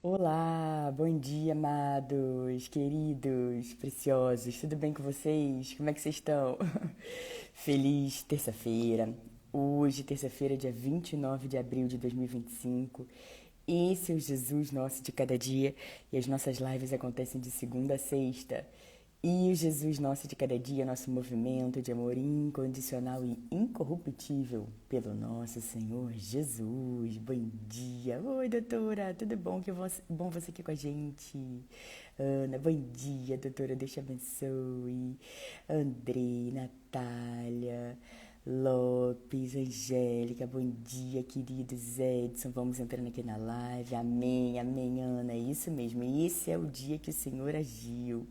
Olá, bom dia, amados, queridos, preciosos, tudo bem com vocês? Como é que vocês estão? Feliz terça-feira. Hoje, terça-feira, dia 29 de abril de 2025. Esse é o Jesus nosso de cada dia e as nossas lives acontecem de segunda a sexta. E o Jesus nosso de cada dia, nosso movimento de amor incondicional e incorruptível pelo nosso Senhor Jesus. Bom dia. Oi, doutora. Tudo bom? Bom você aqui com a gente. Ana, bom dia, doutora. Deus te abençoe. Andrei, Natália, Lopes, Angélica, bom dia, queridos Edson. Vamos entrando aqui na live. Amém, amém, Ana. É isso mesmo. Esse é o dia que o Senhor agiu.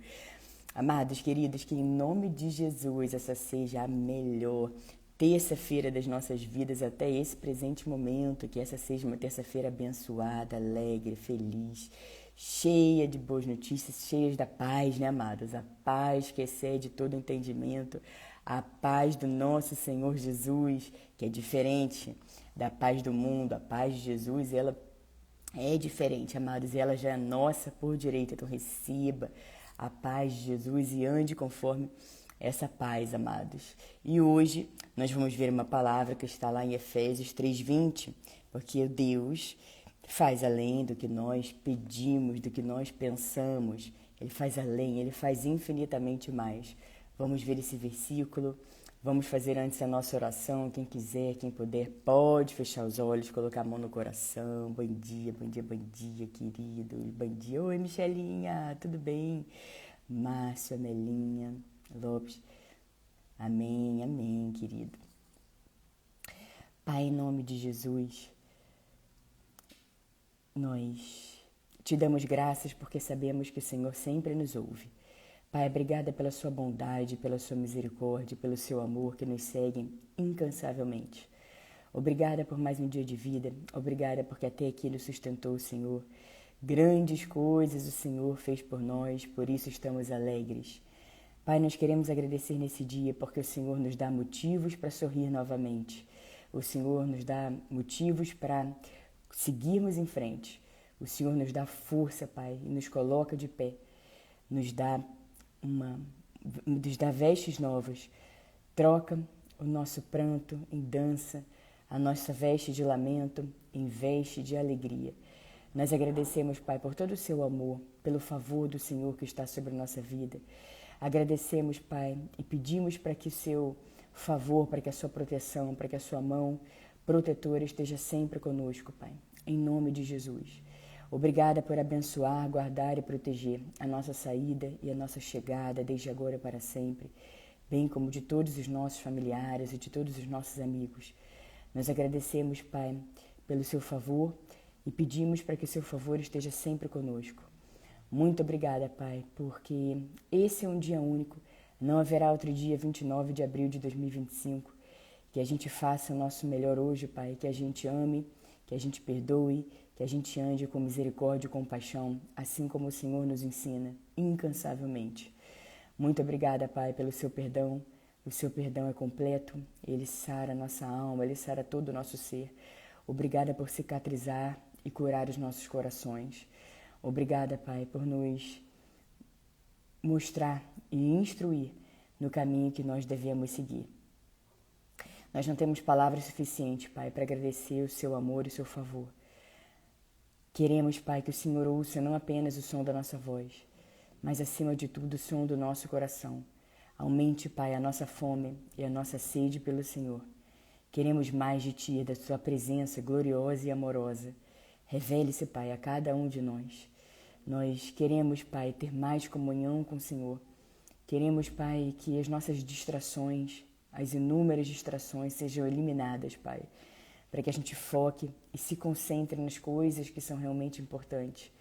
Amados, queridos, que em nome de Jesus essa seja a melhor terça-feira das nossas vidas até esse presente momento, que essa seja uma terça-feira abençoada, alegre, feliz, cheia de boas notícias, cheias da paz, né, amados? A paz que excede todo entendimento, a paz do nosso Senhor Jesus, que é diferente da paz do mundo, a paz de Jesus, ela é diferente, amados, e ela já é nossa por direito, então receba a paz de Jesus e ande conforme essa paz, amados. E hoje nós vamos ver uma palavra que está lá em Efésios 3:20, porque Deus faz além do que nós pedimos, do que nós pensamos. Ele faz além, ele faz infinitamente mais. Vamos ver esse versículo. Vamos fazer antes a nossa oração. Quem quiser, quem puder, pode fechar os olhos, colocar a mão no coração. Bom dia, bom dia, bom dia, querido. Bom dia. Oi, Michelinha, tudo bem? Márcio, Amelinha, Lopes. Amém, amém, querido. Pai, em nome de Jesus, nós te damos graças porque sabemos que o Senhor sempre nos ouve. Pai, obrigada pela sua bondade, pela sua misericórdia, pelo seu amor que nos seguem incansavelmente. Obrigada por mais um dia de vida. Obrigada porque até aqui nos sustentou o Senhor. Grandes coisas o Senhor fez por nós, por isso estamos alegres. Pai, nós queremos agradecer nesse dia porque o Senhor nos dá motivos para sorrir novamente. O Senhor nos dá motivos para seguirmos em frente. O Senhor nos dá força, Pai, e nos coloca de pé. Nos dá vestes novas. Troca o nosso pranto em dança, a nossa veste de lamento em veste de alegria. Nós agradecemos, Pai, por todo o seu amor, pelo favor do Senhor que está sobre a nossa vida. Agradecemos, Pai, e pedimos para que o seu favor, para que a sua proteção, para que a sua mão protetora esteja sempre conosco, Pai. Em nome de Jesus. Obrigada por abençoar, guardar e proteger a nossa saída e a nossa chegada, desde agora para sempre, bem como de todos os nossos familiares e de todos os nossos amigos. Nós agradecemos, Pai, pelo seu favor e pedimos para que o seu favor esteja sempre conosco. Muito obrigada, Pai, porque esse é um dia único, não haverá outro dia 29 de abril de 2025. Que a gente faça o nosso melhor hoje, Pai, que a gente ame, que a gente perdoe, que a gente ande com misericórdia e compaixão, assim como o Senhor nos ensina, incansavelmente. Muito obrigada, Pai, pelo seu perdão. O seu perdão é completo, ele sara a nossa alma, ele sara todo o nosso ser. Obrigada por cicatrizar e curar os nossos corações. Obrigada, Pai, por nos mostrar e instruir no caminho que nós devemos seguir. Nós não temos palavras suficientes, Pai, para agradecer o seu amor e o seu favor. Queremos, Pai, que o Senhor ouça não apenas o som da nossa voz, mas acima de tudo o som do nosso coração. Aumente, Pai, a nossa fome e a nossa sede pelo Senhor. Queremos mais de Ti, da Sua presença gloriosa e amorosa. Revele-se, Pai, a cada um de nós. Nós queremos, Pai, ter mais comunhão com o Senhor. Queremos, Pai, que as nossas distrações, as inúmeras distrações sejam eliminadas, Pai, para que a gente foque e se concentre nas coisas que são realmente importantes.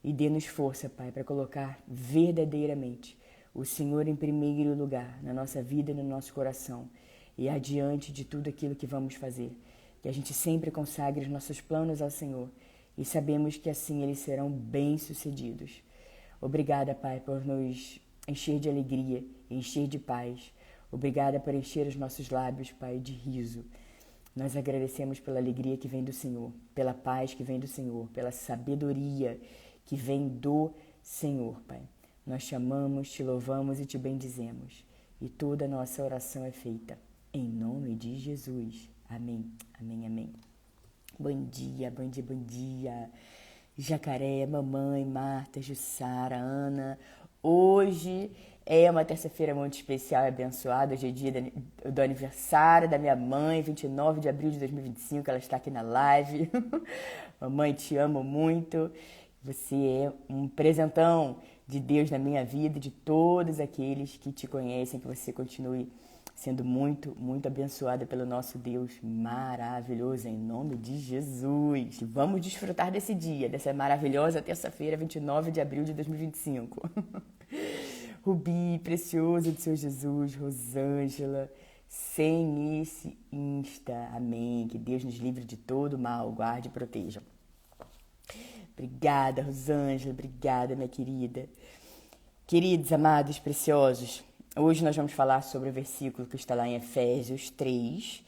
E dê-nos força, Pai, para colocar verdadeiramente o Senhor em primeiro lugar na nossa vida e no nosso coração e adiante de tudo aquilo que vamos fazer. Que a gente sempre consagre os nossos planos ao Senhor e sabemos que assim eles serão bem-sucedidos. Obrigada, Pai, por nos encher de alegria, encher de paz. Obrigada por encher os nossos lábios, Pai, de riso. Nós agradecemos pela alegria que vem do Senhor, pela paz que vem do Senhor, pela sabedoria que vem do Senhor, Pai. Nós te amamos, te louvamos e te bendizemos. E toda a nossa oração é feita em nome de Jesus. Amém, amém, amém. Bom dia, bom dia, bom dia. Jacaré, mamãe, Marta, Jussara, Ana. Hoje é uma terça-feira muito especial e abençoada. Hoje é dia do aniversário da minha mãe, 29 de abril de 2025. Ela está aqui na live. Mamãe, te amo muito. Você é um presentão de Deus na minha vida e de todos aqueles que te conhecem. Que você continue sendo muito, muito abençoada pelo nosso Deus maravilhoso, em nome de Jesus. Vamos desfrutar desse dia, dessa maravilhosa terça-feira, 29 de abril de 2025. Rubi, precioso do Senhor Jesus, Rosângela, sem esse Insta, amém. Que Deus nos livre de todo mal, guarde e proteja. Obrigada, Rosângela, obrigada, minha querida. Queridos, amados, preciosos, hoje nós vamos falar sobre o versículo que está lá em Efésios 3,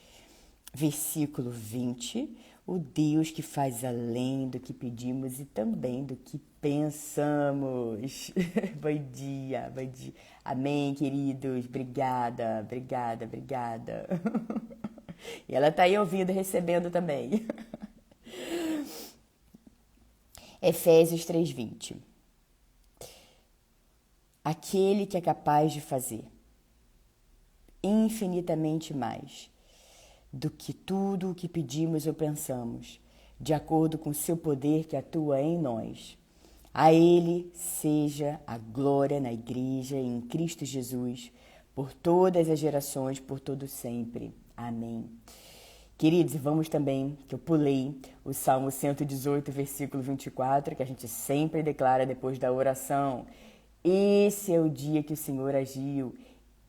versículo 20. O Deus que faz além do que pedimos e também do que pensamos. Bom dia, bom dia. Amém, queridos. Obrigada, obrigada, obrigada. E ela está aí ouvindo e recebendo também. Efésios 3:20. Aquele que é capaz de fazer infinitamente mais do que tudo o que pedimos ou pensamos, de acordo com o seu poder que atua em nós. A Ele seja a glória na Igreja e em Cristo Jesus, por todas as gerações, por todo sempre. Amém. Queridos, vamos também, que eu pulei o Salmo 118, versículo 24, que a gente sempre declara depois da oração. Esse é o dia que o Senhor agiu,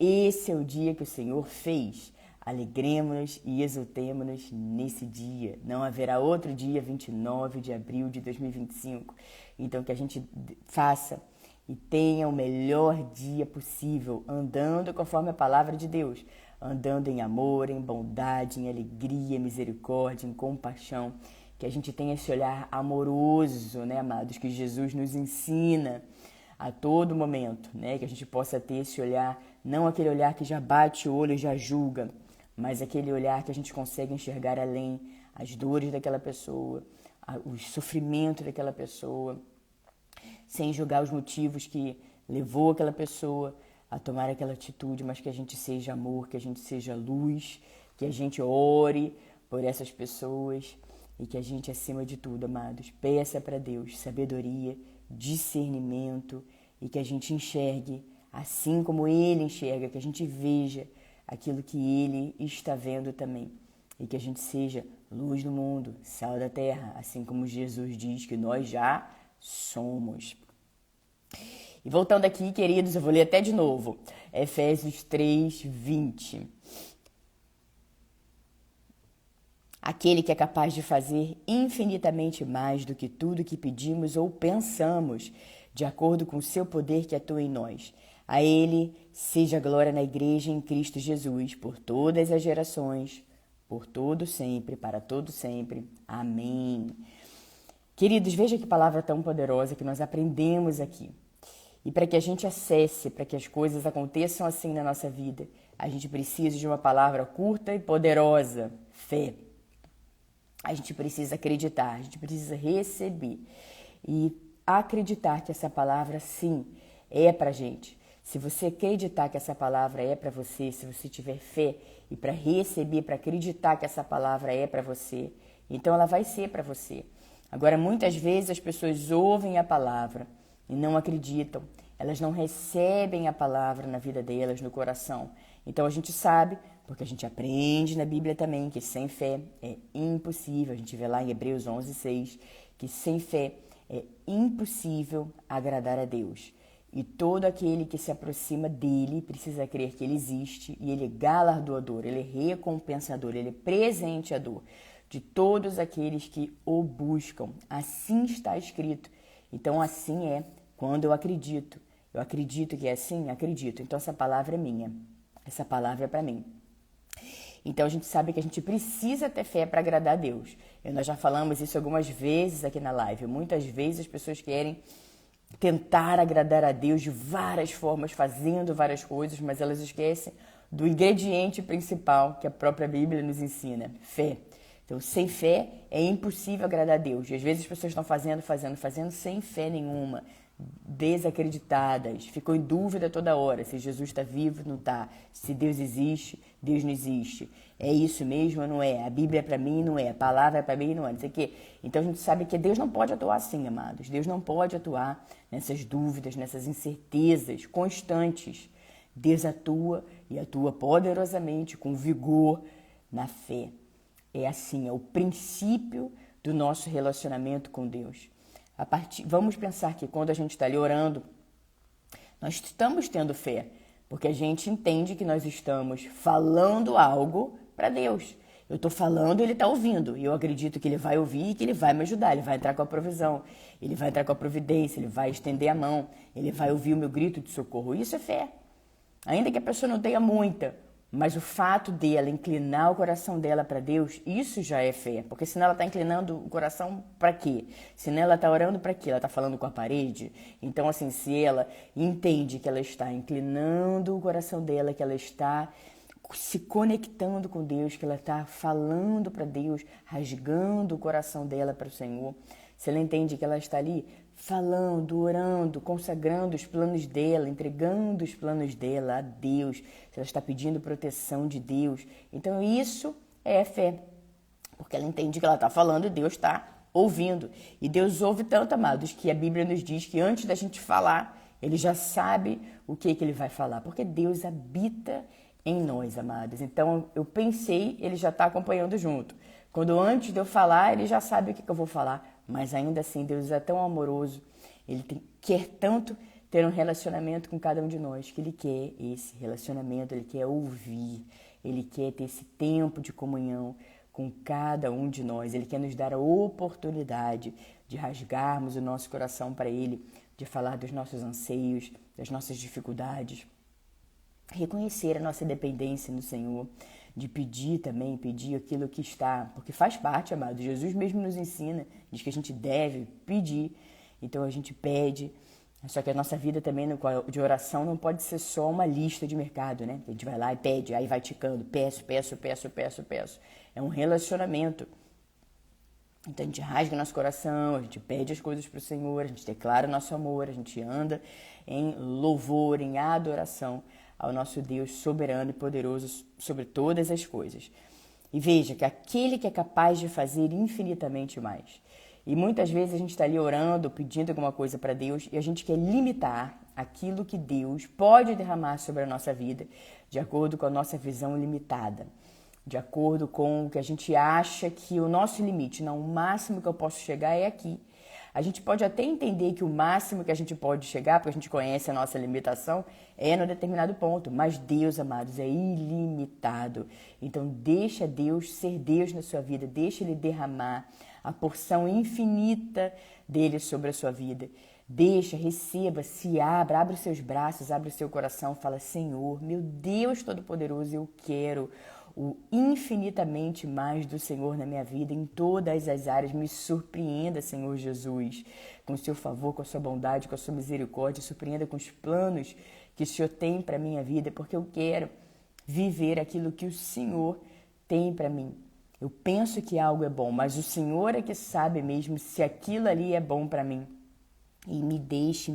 esse é o dia que o Senhor fez. Alegremos-nos e exultemos-nos nesse dia. Não haverá outro dia, 29 de abril de 2025. Então, que a gente faça e tenha o melhor dia possível, andando conforme a palavra de Deus. Andando em amor, em bondade, em alegria, misericórdia, em compaixão. Que a gente tenha esse olhar amoroso, né, amados? Que Jesus nos ensina a todo momento, né? Que a gente possa ter esse olhar, não aquele olhar que já bate o olho e já julga, mas aquele olhar que a gente consegue enxergar além as dores daquela pessoa, o sofrimento daquela pessoa, sem julgar os motivos que levou aquela pessoa a tomar aquela atitude, mas que a gente seja amor, que a gente seja luz, que a gente ore por essas pessoas e que a gente, acima de tudo, amados, peça para Deus sabedoria, discernimento e que a gente enxergue assim como Ele enxerga, que a gente veja aquilo que Ele está vendo também e que a gente seja luz do mundo, sal da terra, assim como Jesus diz que nós já somos. E voltando aqui, queridos, eu vou ler até de novo, Efésios 3:20. Aquele que é capaz de fazer infinitamente mais do que tudo que pedimos ou pensamos, de acordo com o seu poder que atua em nós. A Ele seja a glória na Igreja em Cristo Jesus, por todas as gerações, por todo sempre, para todo sempre. Amém. Queridos, veja que palavra tão poderosa que nós aprendemos aqui. E para que a gente acesse, para que as coisas aconteçam assim na nossa vida, a gente precisa de uma palavra curta e poderosa, fé. A gente precisa acreditar, a gente precisa receber e acreditar que essa palavra, sim, é pra gente. Se você acreditar que essa palavra é para você, se você tiver fé e para receber, para acreditar que essa palavra é para você, então ela vai ser para você. Agora, muitas vezes as pessoas ouvem a palavra e não acreditam. Elas não recebem a palavra na vida delas, no coração. Então a gente sabe, porque a gente aprende na Bíblia também, que sem fé é impossível. A gente vê lá em Hebreus 11:6, que sem fé é impossível agradar a Deus. E todo aquele que se aproxima dele precisa crer que ele existe e ele é galardoador, ele é recompensador, ele é presenteador de todos aqueles que o buscam. Assim está escrito. Então assim é quando eu acredito. Eu acredito que é assim? Acredito. Então essa palavra é minha. Essa palavra é para mim. Então a gente sabe que a gente precisa ter fé para agradar a Deus. Nós já falamos isso algumas vezes aqui na live. Muitas vezes as pessoas querem tentar agradar a Deus de várias formas, fazendo várias coisas, mas elas esquecem do ingrediente principal que a própria Bíblia nos ensina: fé. Então, sem fé é impossível agradar a Deus. E às vezes as pessoas estão fazendo sem fé nenhuma, desacreditadas, ficam em dúvida toda hora se Jesus está vivo ou não está, se Deus existe, Deus não existe. É isso mesmo ou não é? A Bíblia é para mim, não é? A palavra é para mim, não é? Não sei o quê. Então a gente sabe que Deus não pode atuar assim, amados. Deus não pode atuar nessas dúvidas, nessas incertezas constantes. Deus atua e atua poderosamente, com vigor, na fé. É assim, é o princípio do nosso relacionamento com Deus. Vamos pensar que quando a gente está ali orando, nós estamos tendo fé, porque a gente entende que nós estamos falando algo para Deus. Eu estou falando e Ele está ouvindo, e eu acredito que Ele vai ouvir e que Ele vai me ajudar, Ele vai entrar com a provisão, Ele vai entrar com a providência, Ele vai estender a mão, Ele vai ouvir o meu grito de socorro. Isso é fé. Ainda que a pessoa não tenha muita, mas o fato dela inclinar o coração dela para Deus, isso já é fé. Porque senão ela está inclinando o coração para quê? Senão ela está orando para quê? Ela está falando com a parede? Então, assim, se ela entende que ela está inclinando o coração dela, que ela está se conectando com Deus, que ela está falando para Deus, rasgando o coração dela para o Senhor, se ela entende que ela está ali falando, orando, consagrando os planos dela, entregando os planos dela a Deus, se ela está pedindo proteção de Deus, então isso é fé, porque ela entende que ela está falando e Deus está ouvindo. E Deus ouve tanto, amados, que a Bíblia nos diz que antes da gente falar, Ele já sabe o que Ele vai falar, porque Deus habita em nós, amados. Então eu pensei, Ele já está acompanhando junto. Quando antes de eu falar, Ele já sabe o que eu vou falar. Mas ainda assim, Deus é tão amoroso, Ele quer tanto ter um relacionamento com cada um de nós, que Ele quer esse relacionamento, Ele quer ouvir, Ele quer ter esse tempo de comunhão com cada um de nós. Ele quer nos dar a oportunidade de rasgarmos o nosso coração para Ele, de falar dos nossos anseios, das nossas dificuldades, reconhecer a nossa dependência no Senhor, de pedir também, pedir aquilo que está, porque faz parte, amado. Jesus mesmo nos ensina, diz que a gente deve pedir, então a gente pede. Só que a nossa vida também de oração não pode ser só uma lista de mercado, né? A gente vai lá e pede, aí vai ticando, peço. É um relacionamento. Então a gente rasga nosso coração, a gente pede as coisas para o Senhor, a gente declara o nosso amor, a gente anda em louvor, em adoração ao nosso Deus soberano e poderoso sobre todas as coisas. E veja que aquele que é capaz de fazer infinitamente mais. E muitas vezes a gente está ali orando, pedindo alguma coisa para Deus e a gente quer limitar aquilo que Deus pode derramar sobre a nossa vida de acordo com a nossa visão limitada, de acordo com o que a gente acha que o nosso limite, não, o máximo que eu posso chegar é aqui. A gente pode até entender que o máximo que a gente pode chegar, porque a gente conhece a nossa limitação, é no determinado ponto. Mas Deus, amados, é ilimitado. Então deixa Deus ser Deus na sua vida, deixa Ele derramar a porção infinita dele sobre a sua vida. Deixa, receba, se abra, abre os seus braços, abre o seu coração, fala: Senhor, meu Deus Todo-Poderoso, eu quero o infinitamente mais do Senhor na minha vida, em todas as áreas. Me surpreenda, Senhor Jesus, com o seu favor, com a sua bondade, com a sua misericórdia. Surpreenda com os planos que o Senhor tem para a minha vida, porque eu quero viver aquilo que o Senhor tem para mim. Eu penso que algo é bom, mas o Senhor é que sabe mesmo se aquilo ali é bom para mim. E me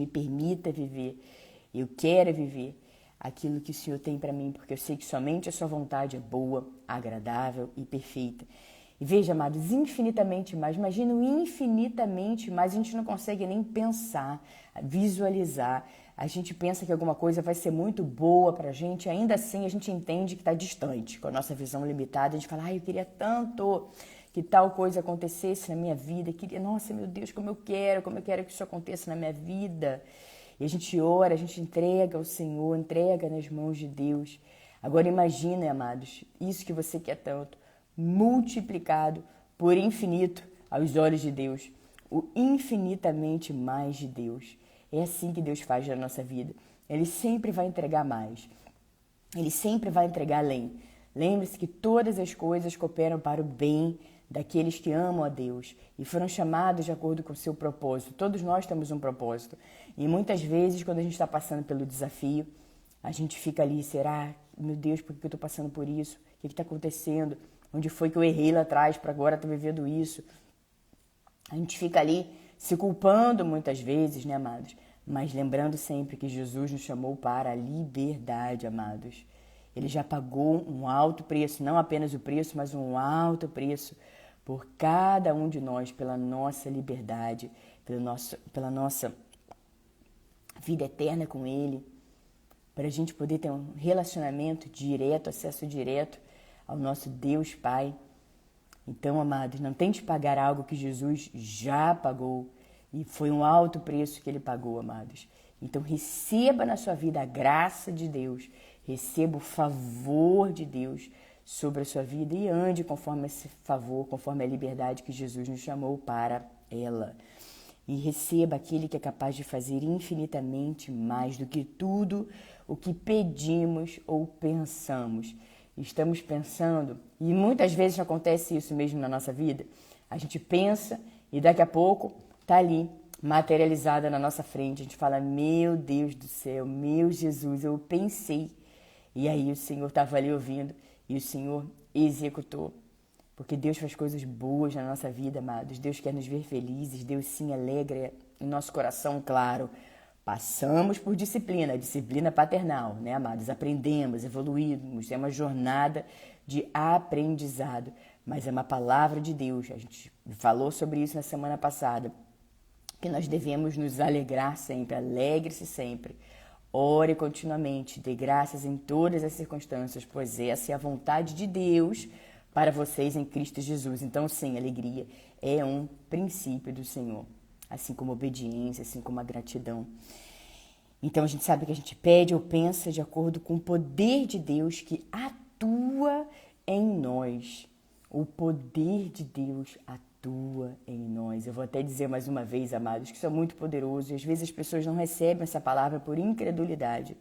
permita viver. Eu quero viver aquilo que o Senhor tem para mim, porque eu sei que somente a sua vontade é boa, agradável e perfeita. E veja, amados, infinitamente mais, imagina o infinitamente mais, a gente não consegue nem pensar, visualizar. A gente pensa que alguma coisa vai ser muito boa pra gente, ainda assim a gente entende que está distante. Com a nossa visão limitada, a gente fala: eu queria tanto que tal coisa acontecesse na minha vida, nossa, meu Deus, como eu quero que isso aconteça na minha vida. E a gente ora, a gente entrega ao Senhor, entrega nas mãos de Deus. Agora imagina, amados, isso que você quer tanto, multiplicado por infinito aos olhos de Deus, o infinitamente mais de Deus. É assim que Deus faz na nossa vida. Ele sempre vai entregar mais. Ele sempre vai entregar além Lembre-se que todas as coisas cooperam para o bem daqueles que amam a Deus e foram chamados de acordo com o seu propósito. Todos nós temos um propósito. E muitas vezes, quando a gente está passando pelo desafio, a gente fica ali, será? Meu Deus, por que eu estou passando por isso? O que está acontecendo? Onde foi que eu errei lá atrás para agora estar vivendo isso? A gente fica ali se culpando muitas vezes, né, amados? Mas lembrando sempre que Jesus nos chamou para a liberdade, amados. Ele já pagou um alto preço, não apenas o preço, mas um alto preço por cada um de nós, pela nossa liberdade, pela nossa vida eterna com Ele, para a gente poder ter um relacionamento direto, acesso direto ao nosso Deus Pai. Então, amados, não tente pagar algo que Jesus já pagou e foi um alto preço que Ele pagou, amados. Então, receba na sua vida a graça de Deus, receba o favor de Deus sobre a sua vida e ande conforme esse favor, conforme a liberdade que Jesus nos chamou para ela. E receba aquele que é capaz de fazer infinitamente mais do que tudo o que pedimos ou pensamos. Estamos pensando, e muitas vezes acontece isso mesmo na nossa vida, a gente pensa e daqui a pouco está ali, materializada na nossa frente. A gente fala, meu Deus do céu, meu Jesus, eu pensei. E aí o Senhor estava ali ouvindo e o Senhor executou. Porque Deus faz coisas boas na nossa vida, amados. Deus quer nos ver felizes, Deus sim alegra em nosso coração, claro. Passamos por disciplina paternal, né, amados? Aprendemos, evoluímos, é uma jornada de aprendizado. Mas é uma palavra de Deus, a gente falou sobre isso na semana passada, que nós devemos nos alegrar sempre, alegre-se sempre. Ore continuamente, dê graças em todas as circunstâncias, pois essa é a vontade de Deus para vocês em Cristo Jesus. Então, sim, alegria é um princípio do Senhor, assim como obediência, assim como a gratidão. Então, a gente sabe que a gente pede ou pensa de acordo com o poder de Deus que atua em nós. O poder de Deus atua em nós. Eu vou até dizer mais uma vez, amados, que isso é muito poderoso. E às vezes as pessoas não recebem essa palavra por incredulidade.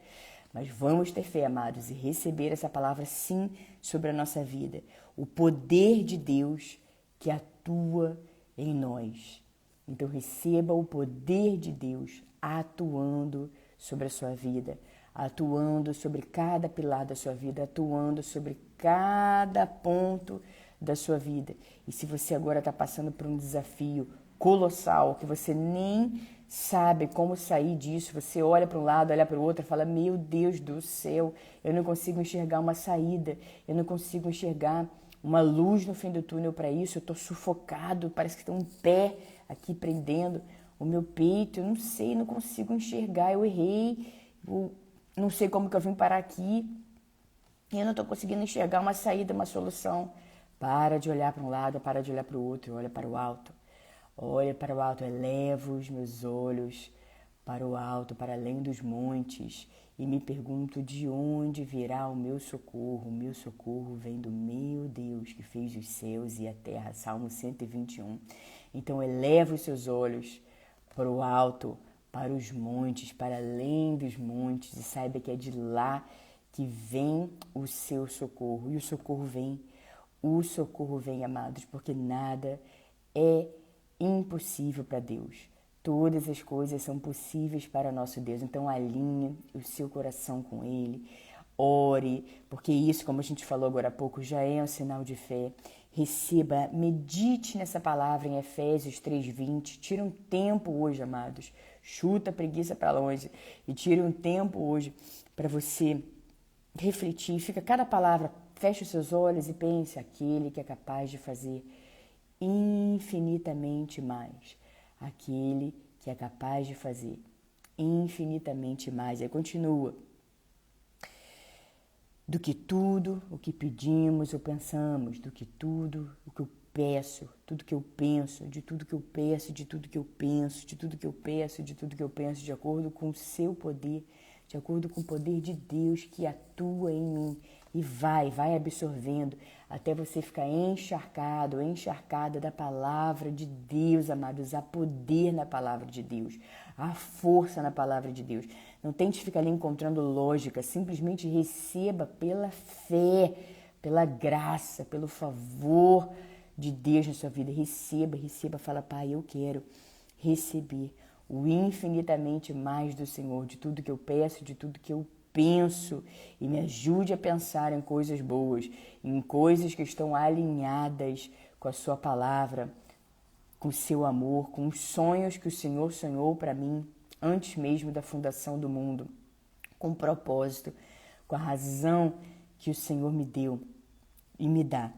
Mas vamos ter fé, amados, e receber essa palavra sim sobre a nossa vida. O poder de Deus que atua em nós. Então receba o poder de Deus atuando sobre a sua vida, atuando sobre cada pilar da sua vida, atuando sobre cada ponto da sua vida. E se você agora está passando por um desafio colossal, que você nem sabe como sair disso, você olha para um lado, olha para o outro e fala, meu Deus do céu, eu não consigo enxergar uma saída, eu não consigo enxergar uma luz no fim do túnel para isso, eu estou sufocado, parece que tem um pé aqui prendendo o meu peito, eu não sei, não consigo enxergar, eu errei, eu não sei como que eu vim parar aqui, e eu não estou conseguindo enxergar uma saída, uma solução. Para de olhar para um lado, para de olhar para o outro, olha para o alto. Olha para o alto, elevo os meus olhos para o alto, para além dos montes, e me pergunto de onde virá o meu socorro. O meu socorro vem do meu Deus, que fez os céus e a terra. Salmo 121. Então, eleva os seus olhos para o alto, para os montes, para além dos montes, e saiba que é de lá que vem o seu socorro. E o socorro vem, amados, porque nada é impossível para Deus. Todas as coisas são possíveis para nosso Deus. Então, alinhe o seu coração com Ele. Ore, porque isso, como a gente falou agora há pouco, já é um sinal de fé. Receba, medite nessa palavra em Efésios 3:20. Tira um tempo hoje, amados. Chuta a preguiça para longe e tira um tempo hoje para você refletir. Fica cada palavra, feche os seus olhos e pense, aquele que é capaz de fazer infinitamente mais. Aquele que é capaz de fazer infinitamente mais. Aí continua. Do que tudo o que pedimos ou pensamos, do que tudo o que eu peço, tudo que eu penso, de tudo que eu peço, de tudo que eu penso, de tudo que eu peço, de tudo que eu penso, de acordo com o seu poder, de acordo com o poder de Deus que atua em mim. E vai absorvendo até você ficar encharcado, encharcada da palavra de Deus, amados. Há poder na palavra de Deus, há força na palavra de Deus. Não tente ficar ali encontrando lógica, simplesmente receba pela fé pela graça, pelo favor de Deus na sua vida. Receba, fala, Pai, eu quero receber o infinitamente mais do Senhor, de tudo que eu peço, de tudo que eu penso, e me ajude a pensar em coisas boas, em coisas que estão alinhadas com a sua palavra, com o seu amor, com os sonhos que o Senhor sonhou para mim antes mesmo da fundação do mundo, com o propósito, com a razão que o Senhor me deu e me dá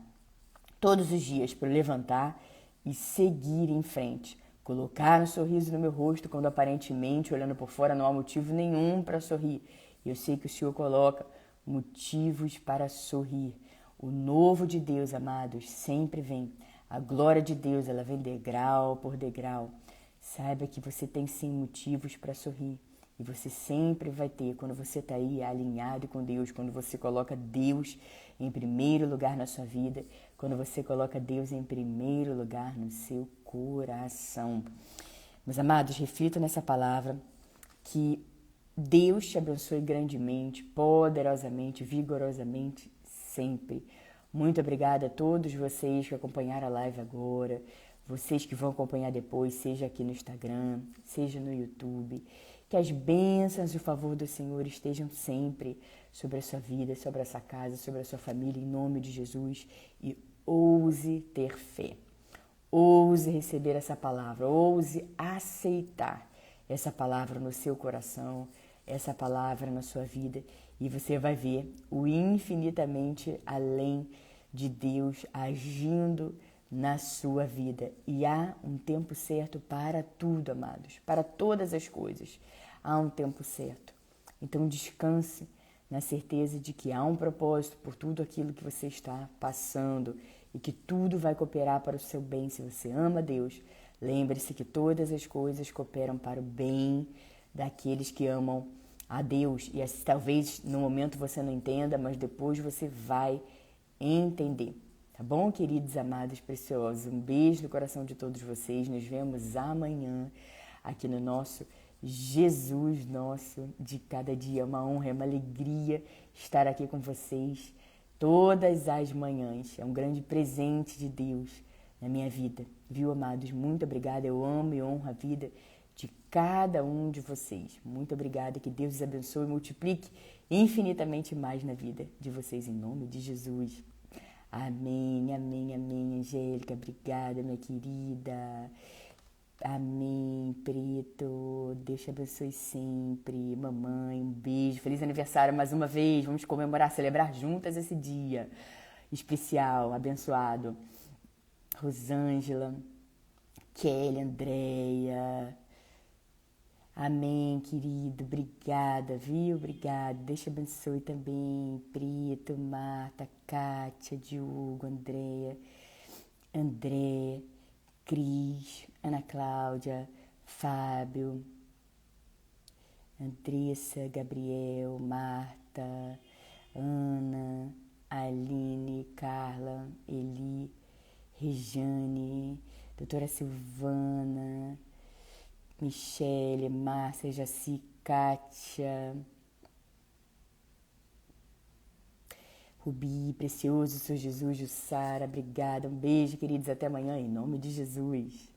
todos os dias para levantar e seguir em frente. Colocar um sorriso no meu rosto quando aparentemente, olhando por fora, não há motivo nenhum para sorrir. E eu sei que o Senhor coloca motivos para sorrir. O novo de Deus, amados, sempre vem. A glória de Deus, ela vem degrau por degrau. Saiba que você tem sim motivos para sorrir. E você sempre vai ter, quando você está aí alinhado com Deus, quando você coloca Deus em primeiro lugar na sua vida, quando você coloca Deus em primeiro lugar no seu coração. Meus amados, reflita nessa palavra, que Deus te abençoe grandemente, poderosamente, vigorosamente, sempre. Muito obrigada a todos vocês que acompanharam a live agora, vocês que vão acompanhar depois, seja aqui no Instagram, seja no YouTube. Que as bênçãos e o favor do Senhor estejam sempre sobre a sua vida, sobre a sua casa, sobre a sua família, em nome de Jesus. E ouse ter fé. Ouse receber essa palavra, ouse aceitar essa palavra no seu coração, essa palavra na sua vida, e você vai ver o infinitamente além de Deus agindo na sua vida. E há um tempo certo para tudo, amados, para todas as coisas. Há um tempo certo. Então descanse na certeza de que há um propósito por tudo aquilo que você está passando e que tudo vai cooperar para o seu bem. Se você ama Deus, lembre-se que todas as coisas cooperam para o bem daqueles que amam a Deus. E assim, talvez no momento você não entenda, mas depois você vai entender. Tá bom, queridos, amados, preciosos? Um beijo no coração de todos vocês. Nos vemos amanhã aqui no nosso Jesus Nosso de Cada Dia. É uma honra, é uma alegria estar aqui com vocês todas as manhãs. É um grande presente de Deus na minha vida. Viu, amados? Muito obrigada. Eu amo e honro a vida de cada um de vocês. Muito obrigada. Que Deus os abençoe e multiplique infinitamente mais na vida de vocês, em nome de Jesus. Amém, amém, amém, Angélica. Obrigada, minha querida. Amém, Preto. Deus te abençoe sempre. Mamãe, um beijo. Feliz aniversário mais uma vez. Vamos comemorar, celebrar juntas esse dia especial, abençoado. Rosângela, Kelly, Andréia. Amém, querido. Obrigada, viu? Obrigada. Deus te abençoe também. Preto, Marta, Kátia, Diogo, Andréia, André, Cris, Ana Cláudia, Fábio, Andressa, Gabriel, Marta, Ana, Aline, Carla, Eli, Rejane, doutora Silvana, Michele, Márcia, Jaci, Kátia, Rubi, Precioso, Sr. Jesus, Jussara, obrigada, um beijo, queridos, até amanhã, em nome de Jesus.